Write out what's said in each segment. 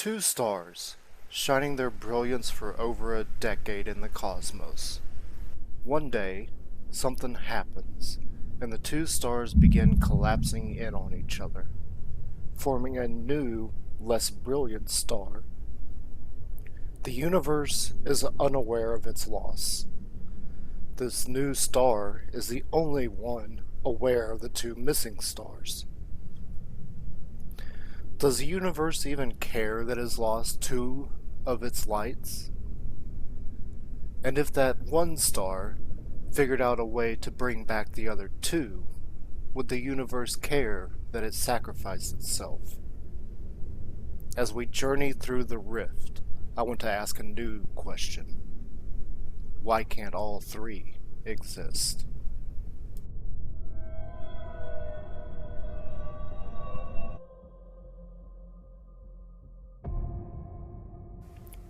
Two stars, shining their brilliance for over a decade in the cosmos. One day, something happens, and the two stars begin collapsing in on each other, forming a new, less brilliant star. The universe is unaware of its loss. This new star is the only one aware of the two missing stars. Does the universe even care that it has lost two of its lights? And if that one star figured out a way to bring back the other two, would the universe care that it sacrificed itself? As we journey through the rift, I want to ask a new question. Why can't all three exist?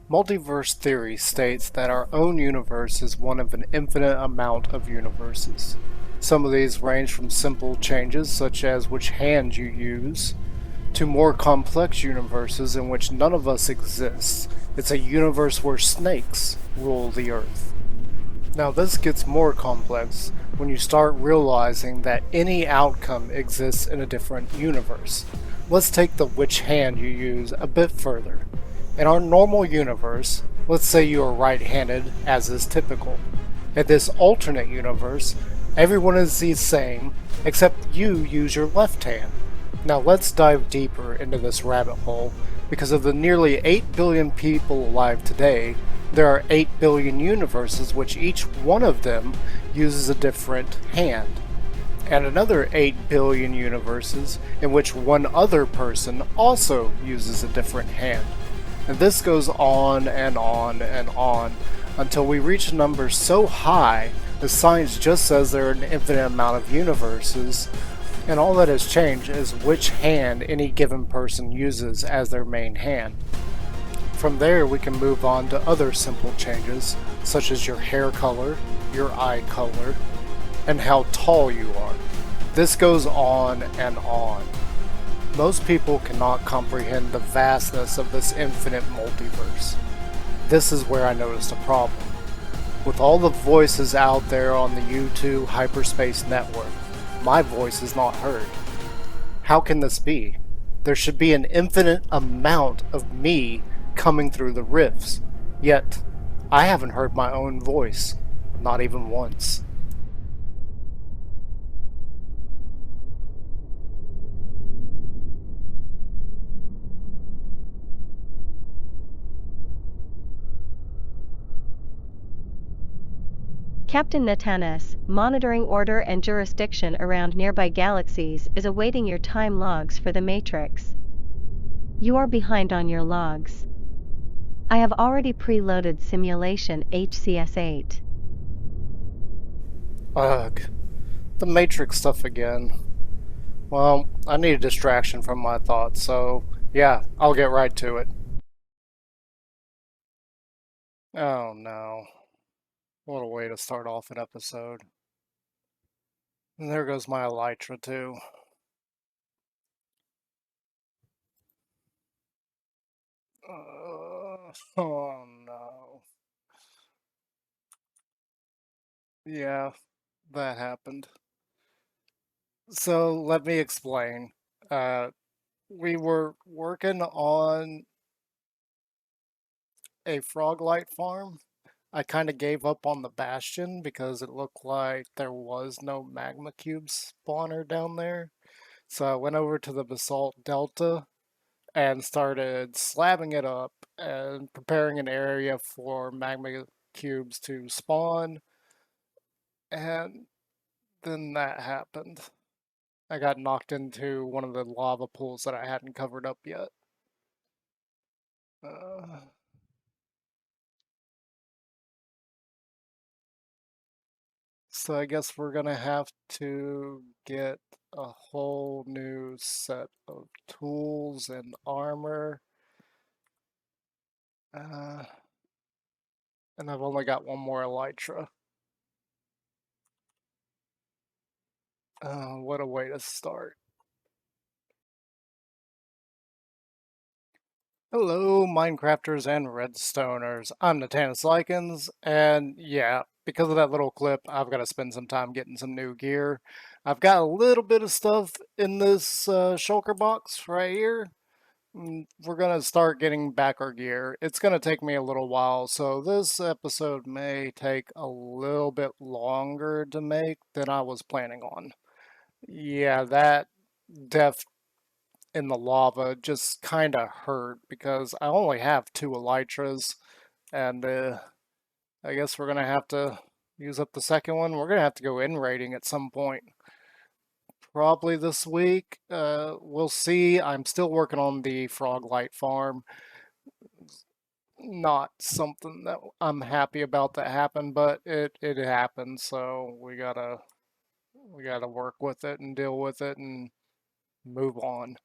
Multiverse theory states that our own universe is one of an infinite amount of universes. Some of these range from simple changes, such as which hand you use, to more complex universes in which none of us exists. It's a universe where snakes rule the earth. Now, this gets more complex when you start realizing that any outcome exists in a different universe. Let's take the which hand you use a bit further. In our normal universe, let's say you are right-handed, as is typical. In this alternate universe, everyone is the same, except you use your left hand. Now let's dive deeper into this rabbit hole. Because of the nearly 8 billion people alive today, there are 8 billion universes which each one of them uses a different hand. And another 8 billion universes in which one other person also uses a different hand. And this goes on and on and on until we reach a number so high that science just says there are an infinite amount of universes, and all that has changed is which hand any given person uses as their main hand. From there we can move on to other simple changes, such as your hair color, your eye color, and how tall you are. This goes on and on. Most people cannot comprehend the vastness of this infinite multiverse. This is where I noticed a problem. With all the voices out there on the U2 hyperspace network, my voice is not heard. How can this be? There should be an infinite amount of me coming through the rifts, yet I haven't heard my own voice, not even once. Captain Natanis, monitoring order and jurisdiction around nearby galaxies, is awaiting your time logs for the Matrix. You are behind on your logs. I have already preloaded simulation HCS8. Ugh, the Matrix stuff again. Well, I need a distraction from my thoughts, so yeah, I'll get right to it. Oh no. What a way to start off an episode. And there goes my elytra too. Oh no. Yeah, that happened. So let me explain. Uh, we were working on a frog light farm. I kind of gave up on the bastion because it looked like there was no magma cube spawner down there. So I went over to the basalt delta and started slabbing it up and preparing an area for magma cubes to spawn. And then that happened. I got knocked into one of the lava pools that I hadn't covered up yet. Uh, so I guess we're gonna have to get a whole new set of tools and armor. Uh, and I've only got one more elytra. What a way to start. Hello, Minecrafters and Redstoners. I'm Natanis Likens, and yeah, because of that little clip, I've got to spend some time getting some new gear. I've got a little bit of stuff in this shulker box right here. We're gonna start getting back our gear. It's gonna take me a little while, so this episode may take a little bit longer to make than I was planning on. Yeah, that death in the lava just kind of hurt because I only have two elytras, and I guess we're gonna have to use up the second one. We're gonna have to go in raiding at some point, probably this week. We'll see. I'm still working on the frog light farm. Not something that I'm happy about that happened, but it happened, so we gotta work with it and deal with it and move on.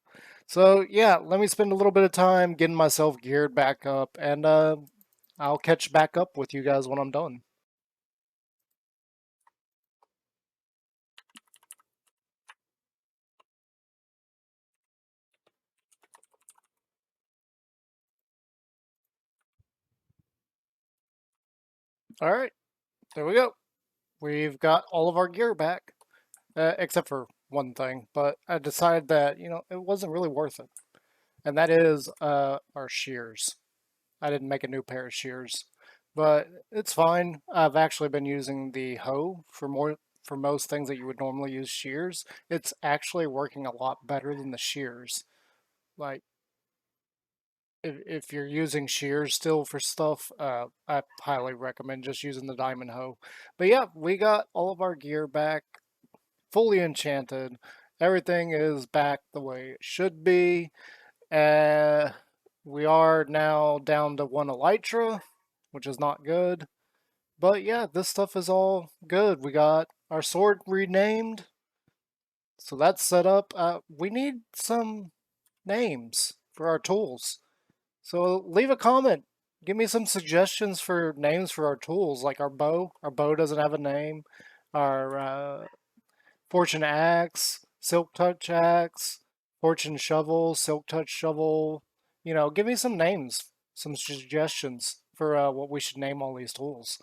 So yeah, let me spend a little bit of time getting myself geared back up, and I'll catch back up with you guys when I'm done. All right, there we go. We've got all of our gear back, except for one thing. But I decided that it wasn't really worth it, and that is our shears. I didn't make a new pair of shears, but it's fine. I've actually been using the hoe for most things that you would normally use shears. It's actually working a lot better than the shears. Like if you're using shears still for stuff, I highly recommend just using the diamond hoe. But yeah, we got all of our gear back, fully enchanted. Everything is back the way it should be. Uh, we are now down to one elytra, which is not good. But yeah, this stuff is all good. We got our sword renamed, so that's set up. We need some names for our tools. So leave a comment. Give me some suggestions for names for our tools, like our bow. Our bow doesn't have a name. Our fortune axe, silk touch axe, fortune shovel, silk touch shovel. Give me some names, some suggestions for what we should name all these tools.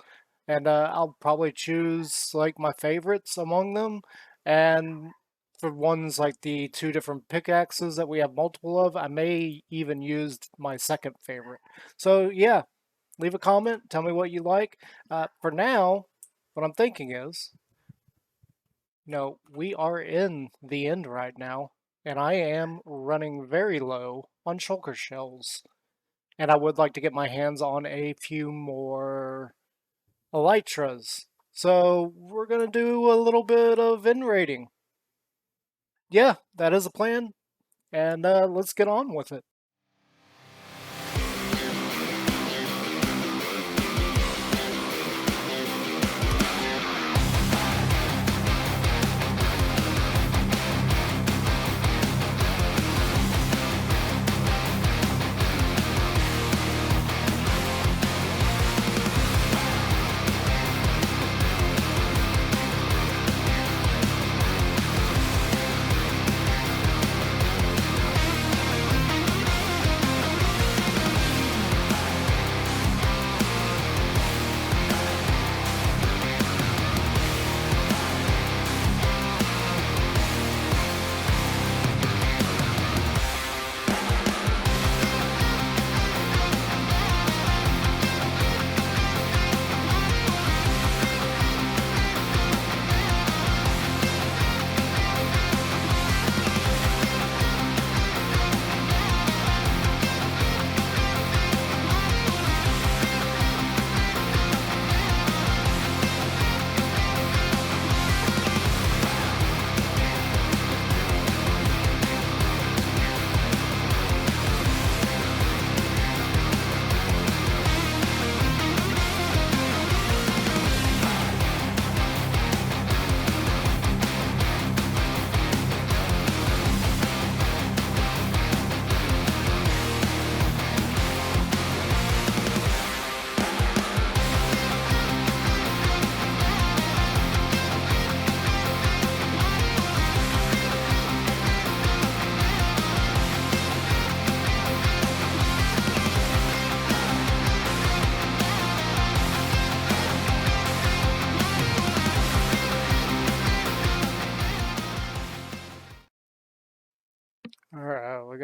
And I'll probably choose like my favorites among them. And for ones like the two different pickaxes that we have multiple of, I may even use my second favorite. So yeah, leave a comment. Tell me what you like. For now, what I'm thinking is, we are in the end right now, and I am running very low on shulker shells. And I would like to get my hands on a few more elytras. So we're going to do a little bit of in rating. Yeah, that is a plan, and let's get on with it.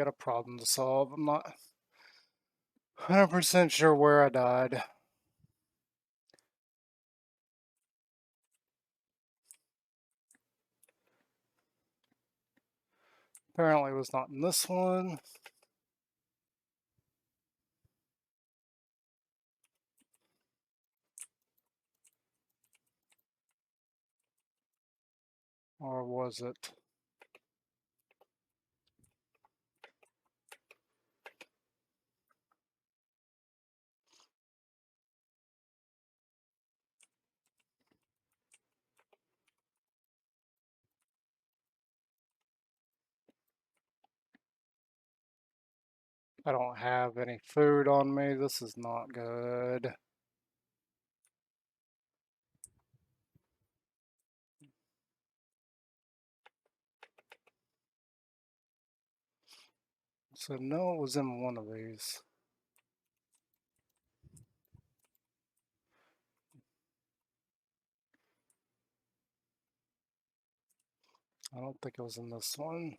got a problem to solve. I'm not 100% sure where I died. Apparently it was not in this one. Or was it? I don't have any food on me. This is not good. So no, it was in one of these. I don't think it was in this one.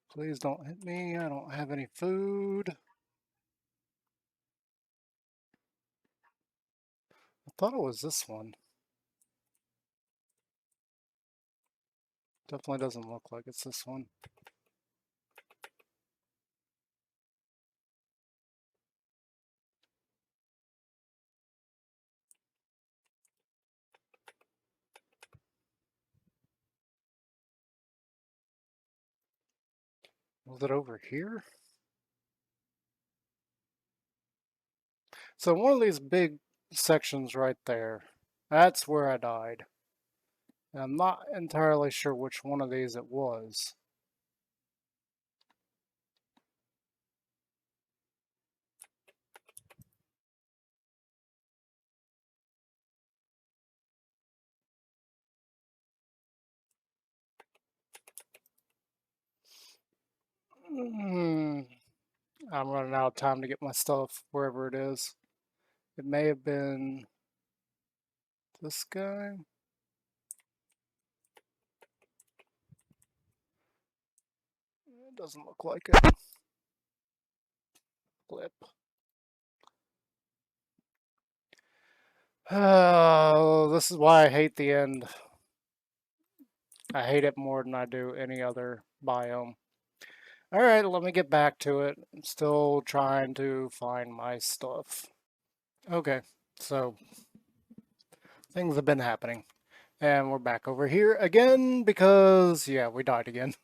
Please don't hit me. I don't have any food. I thought it was this one. Definitely doesn't look like it's this one. Was it over here? So one of these big sections right there, that's where I died. And I'm not entirely sure which one of these it was. Hmm. I'm running out of time to get my stuff wherever it is. It may have been this guy. It doesn't look like it. Flip. Oh, this is why I hate the end. I hate it more than I do any other biome. All right, let me get back to it. I'm still trying to find my stuff. Okay, so things have been happening. And we're back over here again because, yeah, we died again.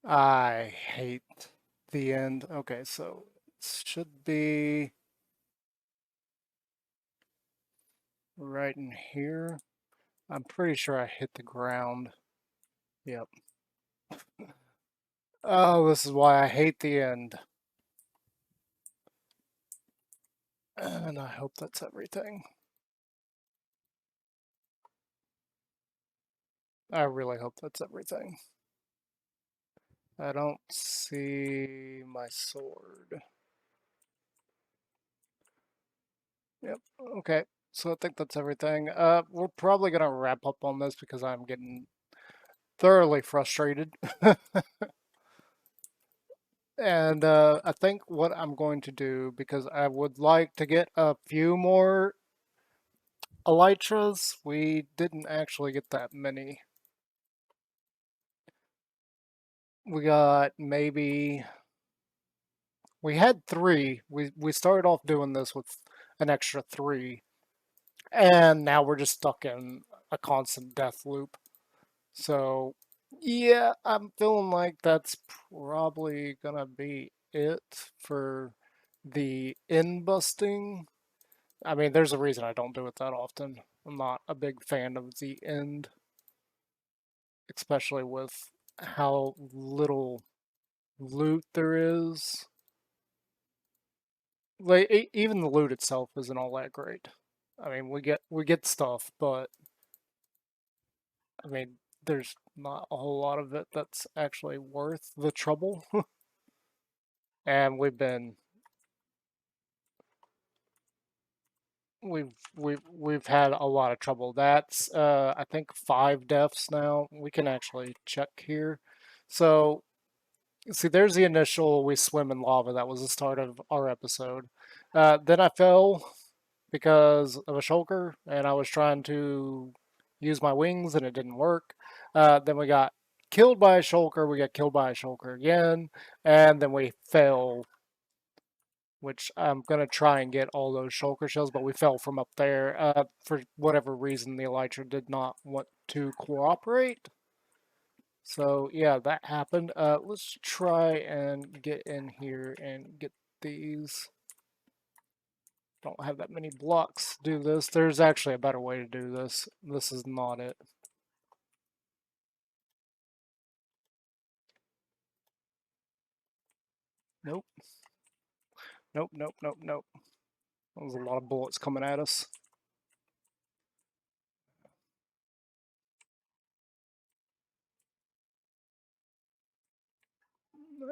I hate the end. Okay, so it should be right in here. I'm pretty sure I hit the ground. Yep. Oh, this is why I hate the end. And I hope that's everything. I really hope that's everything. I don't see my sword. Yep, okay. So I think that's everything. We're probably gonna wrap up on this because I'm getting thoroughly frustrated. And I think what I'm going to do, because I would like to get a few more elytras, we didn't actually get that many. We got maybe, we had three. We started off doing this with an extra three, and now we're just stuck in a constant death loop. So, yeah, I'm feeling like that's probably gonna be it for the in busting. I mean, there's a reason I don't do it that often. I'm not a big fan of the end, especially with how little loot there is. Like even the loot itself isn't all that great. I mean, we get stuff, but I mean, there's not a whole lot of it that's actually worth the trouble. And we've had a lot of trouble. That's I think 5 deaths now. We can actually check here. So See, there's the initial we swim in lava. That was the start of our episode. Then I fell because of a shulker, and I was trying to use my wings, and it didn't work. Then we got killed by a shulker. We got killed by a shulker again, and then we fell, which I'm gonna try and get all those shulker shells, but we fell from up there. For whatever reason, the elytra did not want to cooperate. So yeah, that happened. Let's try and get in here and get these. Don't have that many blocks to do this. There's actually a better way to do this. This is not it. Nope. Nope, nope, nope, nope. There's a lot of bullets coming at us.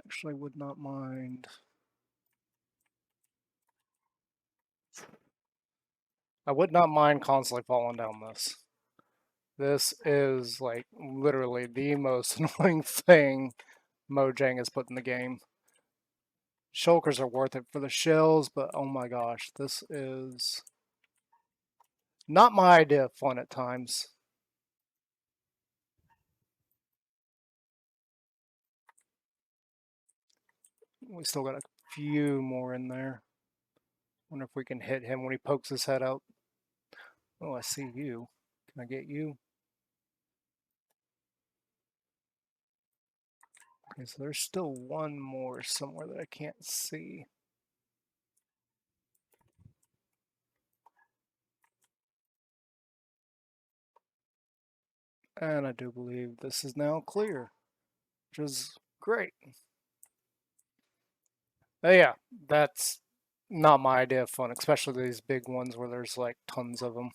Actually would not mind. I would not mind constantly falling down this. This is like literally the most annoying thing Mojang has put in the game. Shulkers are worth it for the shells, but oh my gosh, this is not my idea of fun at times. We still got a few more in there. Wonder if we can hit him when he pokes his head out. Oh, I see you. Can I get you? Okay, so there's still one more somewhere that I can't see. And I do believe this is now clear, which is great. Yeah, that's not my idea of fun, especially these big ones where there's like tons of them.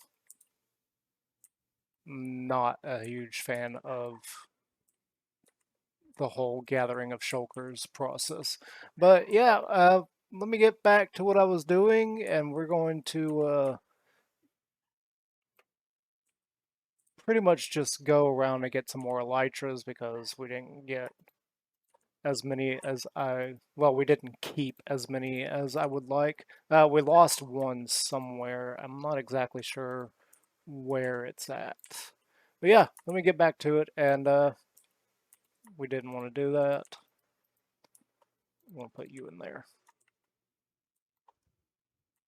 Not a huge fan of the whole gathering of shulkers process. But yeah, let me get back to what I was doing, and we're going to pretty much just go around and get some more elytras because we didn't get as many as we didn't keep as many as I would like. We lost one somewhere. I'm not exactly sure where it's at. But yeah, let me get back to it, and we didn't want to do that. I'm going to put you in there.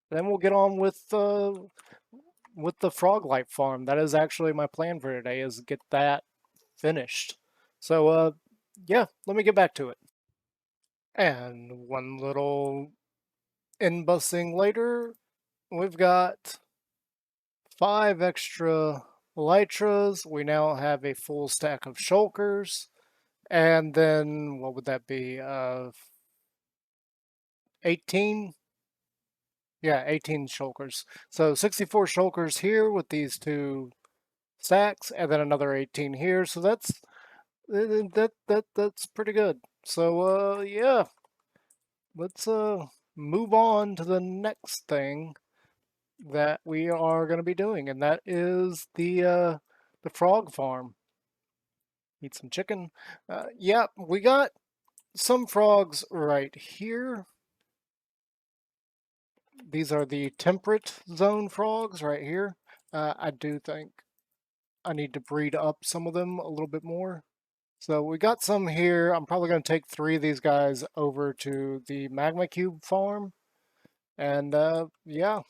Then we'll get on with the frog life farm. That is actually my plan for today, is get that finished. So yeah, let me get back to it. And one little in-busing later, we've got 5 extra elytras. We now have a full stack of shulkers. And then, what would that be? 18? Yeah, 18 shulkers. So 64 shulkers here with these 2 stacks, and then another 18 here. So that's pretty good. So yeah, let's move on to the next thing that we are going to be doing, and that is the frog farm. Eat some chicken. Yeah, we got some frogs right here. These are the temperate zone frogs right here. I do think I need to breed up some of them a little bit more. So we got some here. I'm probably going to take 3 of these guys over to the magma cube farm. And yeah,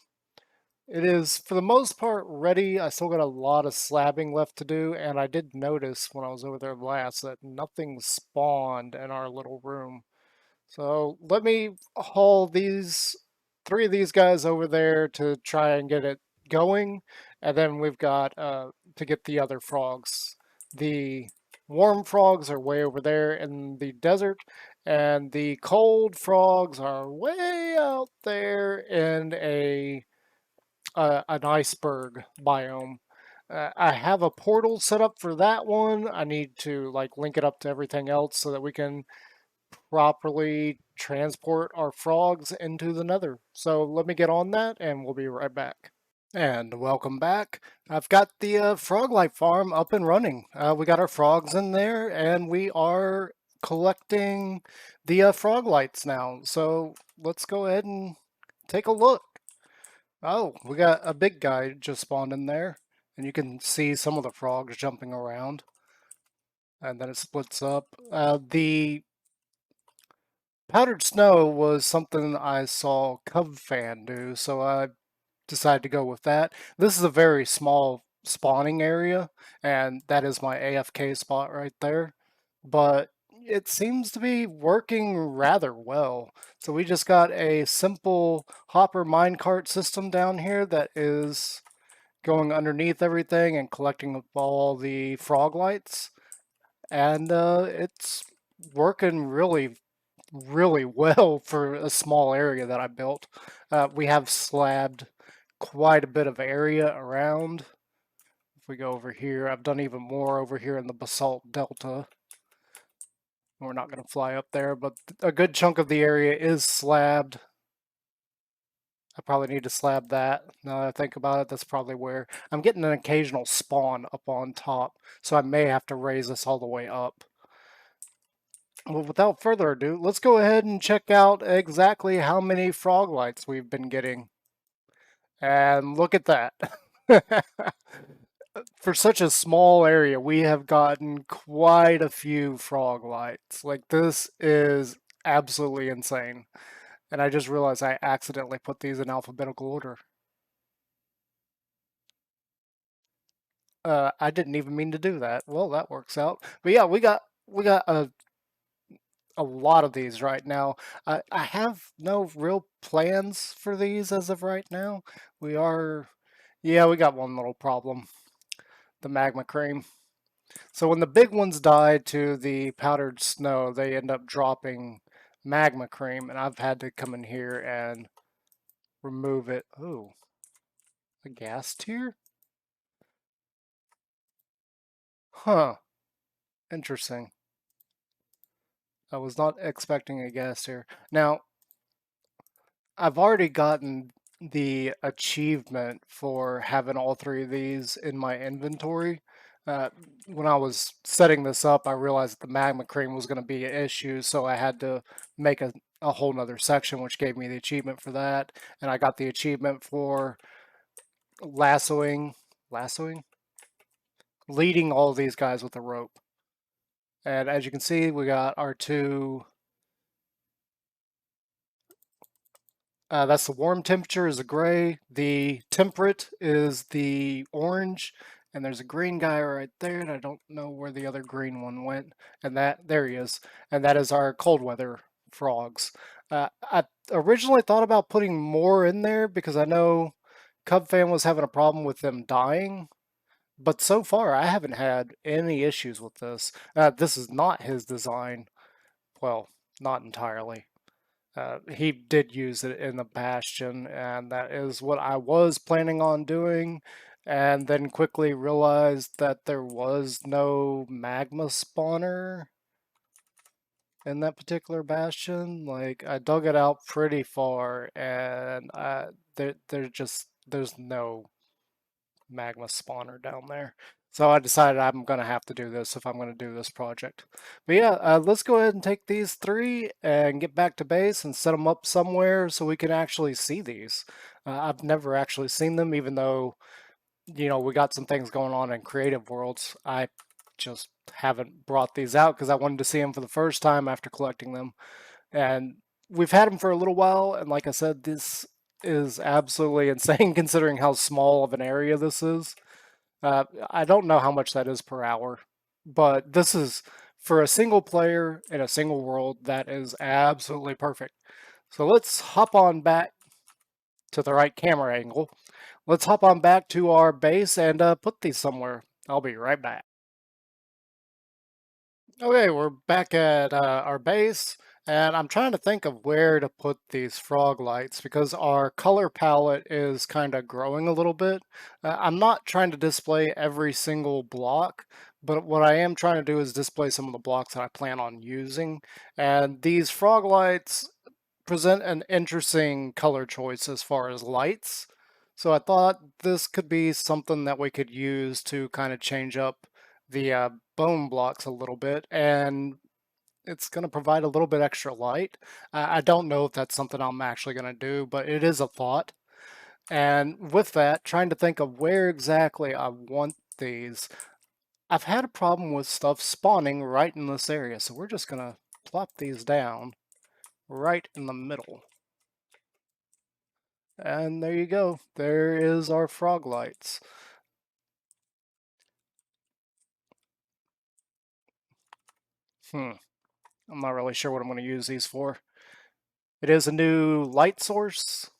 it is for the most part ready. I still got a lot of slabbing left to do. And I did notice when I was over there last that nothing spawned in our little room. So let me haul these 3 of these guys over there to try and get it going. And then we've got to get the other frogs. The warm frogs are way over there in the desert, and the cold frogs are way out there in an iceberg biome. I have a portal set up for that one. I need to like link it up to everything else so that we can properly transport our frogs into the nether. So let me get on that and we'll be right back. And welcome back. I've got the frog life farm up and running. We got our frogs in there and we are collecting the frog lights now. So let's go ahead and take a look. Oh, we got a big guy just spawned in there, and you can see some of the frogs jumping around, and then it splits up. The powdered snow was something I saw Cub Fan do, so I decided to go with that. This is a very small spawning area, and that is my AFK spot right there. But it seems to be working rather well. So we just got a simple hopper minecart system down here that is going underneath everything and collecting up all the frog lights. And it's working really well for a small area that I built. We have slabbed quite a bit of area around. If we go over here, I've done even more over here in the basalt delta. We're not going to fly up there, but a good chunk of the area is slabbed. I probably need to slab that. Now that I think about it, that's probably where I'm getting an occasional spawn up on top, so I may have to raise this all the way up. Well, without further ado, let's go ahead and check out exactly how many frog lights we've been getting. And look at that. For such a small area, we have gotten quite a few frog lights. Like, this is absolutely insane. And I just realized I accidentally put these in alphabetical order. I didn't even mean to do that. Well, that works out. But yeah, we got a lot of these right now. I have no real plans for these as of right now. We are, yeah, we got one little problem, the magma cream. So when the big ones die to the powdered snow, they end up dropping magma cream, and I've had to come in here and remove it. Ooh, a gas tier? Huh, interesting. I was not expecting a gas tier. Now, I've already gotten the achievement for having all three of these in my inventory. Uh, when I was setting this up, I realized that the magma cream was going to be an issue, so I had to make a whole nother section, which gave me the achievement for that. And I got the achievement for lassoing, leading all these guys with a rope. And as you can see, we got our two. That's the warm temperature is the gray. The temperate is the orange. And there's a green guy right there, and I don't know where the other green one went. And there he is. And that is our cold weather frogs. I originally thought about putting more in there because I know Cub Fan was having a problem with them dying. But so far, I haven't had any issues with this. This is not his design. Well, not entirely. He did use it in the Bastion, and that is what I was planning on doing, and then quickly realized that there was no magma spawner in that particular Bastion. Like, I dug it out pretty far, and there's no magma spawner down there. So I decided I'm going to have to do this if I'm going to do this project. But yeah, let's go ahead and take these three and get back to base and set them up somewhere so we can actually see these. I've never actually seen them, even though, we got some things going on in Creative Worlds. I just haven't brought these out because I wanted to see them for the first time after collecting them. And we've had them for a little while, and like I said, this is absolutely insane considering how small of an area this is. I don't know how much that is per hour, but this is for a single player in a single world, that is absolutely perfect. So let's hop on back to the right camera angle. Let's hop on back to our base and put these somewhere. I'll be right back. Okay, we're back at our base, and I'm trying to think of where to put these frog lights because our color palette is kind of growing a little bit. I'm not trying to display every single block, but what I am trying to do is display some of the blocks that I plan on using. And these frog lights present an interesting color choice as far as lights. So I thought this could be something that we could use to kind of change up the bone blocks a little bit and it's going to provide a little bit extra light. I don't know if that's something I'm actually going to do, but it is a thought. And with that, trying to think of where exactly I want these. I've had a problem with stuff spawning right in this area, so we're just going to plop these down right in the middle. And there you go. There is our frog lights. I'm not really sure what I'm going to use these for. It is a new light source,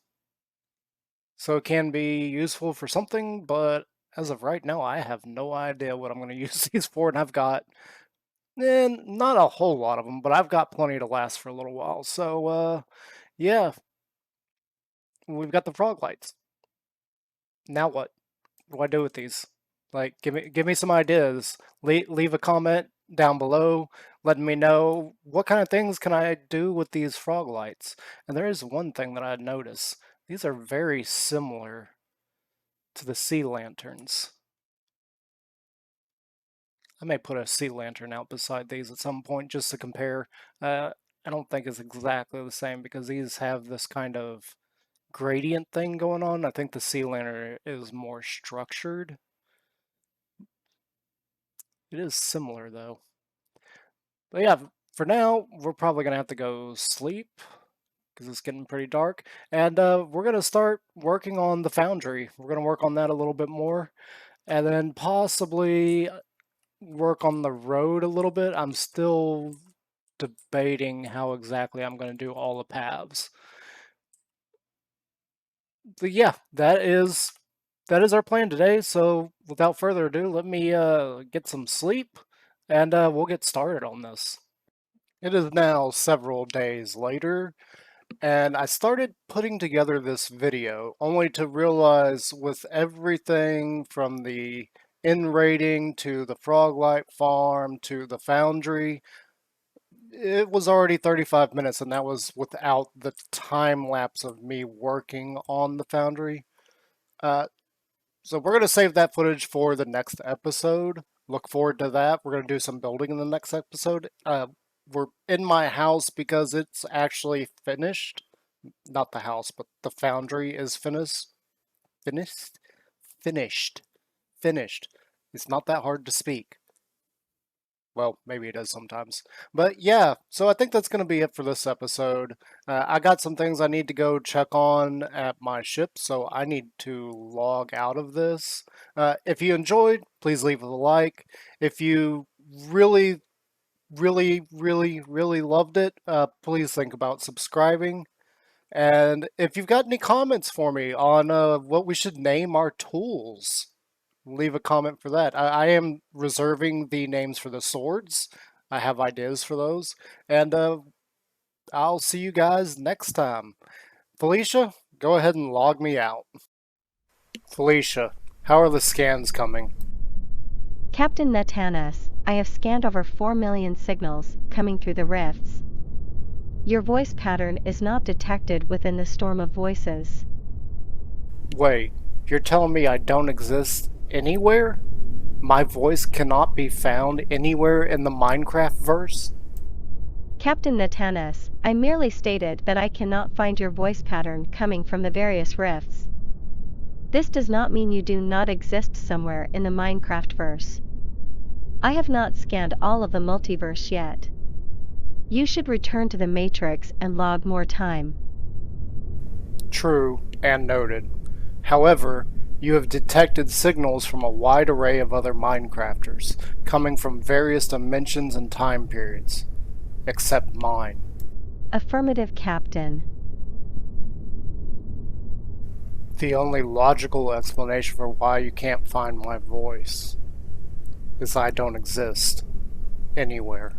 so it can be useful for something, but as of right now, I have no idea what I'm going to use these for, and I've got not a whole lot of them, but I've got plenty to last for a little while. So, yeah, we've got the frog lights. Now what? What do I do with these? Like, give me some ideas. Leave a comment down below, letting me know what kind of things can I do with these frog lights. And there is one thing that I noticed. These are very similar to the sea lanterns. I may put a sea lantern out beside these at some point just to compare. I don't think it's exactly the same because these have this kind of gradient thing going on. I think the sea lantern is more structured. It is similar though. But yeah, for now, we're probably going to have to go sleep because it's getting pretty dark. And we're going to start working on the foundry. We're going to work on that a little bit more. And then possibly work on the road a little bit. I'm still debating how exactly I'm going to do all the paths. But yeah, that is our plan today. So without further ado, let me get some sleep and we'll get started on this. It is now several days later, and I started putting together this video only to realize with everything from the in-rating to the Froglight farm to the foundry, it was already 35 minutes, and that was without the time lapse of me working on the foundry. So we're going to save that footage for the next episode. Look forward to that. We're going to do some building in the next episode. We're in my house because it's actually finished. Not the house, but the foundry is finished. Finished? Finished. Finished. It's not that hard to speak. Well, maybe it is sometimes. But yeah, so I think that's going to be it for this episode. I got some things I need to go check on at my ship, so I need to log out of this. If you enjoyed, please leave a like. If you really, really, really, really loved it, please think about subscribing. And if you've got any comments for me on what we should name our tools, leave a comment for that. I am reserving the names for the swords. I have ideas for those. And I'll see you guys next time. Felicia, go ahead and log me out. Felicia, how are the scans coming? Captain Natanis, I have scanned over 4 million signals coming through the rifts. Your voice pattern is not detected within the storm of voices. Wait, you're telling me I don't exist anywhere? My voice cannot be found anywhere in the Minecraft verse? Captain Natanis, I merely stated that I cannot find your voice pattern coming from the various rifts. This does not mean you do not exist somewhere in the Minecraft verse. I have not scanned all of the multiverse yet. You should return to the Matrix and log more time. True and noted. However, you have detected signals from a wide array of other Minecrafters, coming from various dimensions and time periods, except mine. Affirmative, Captain. The only logical explanation for why you can't find my voice is I don't exist anywhere.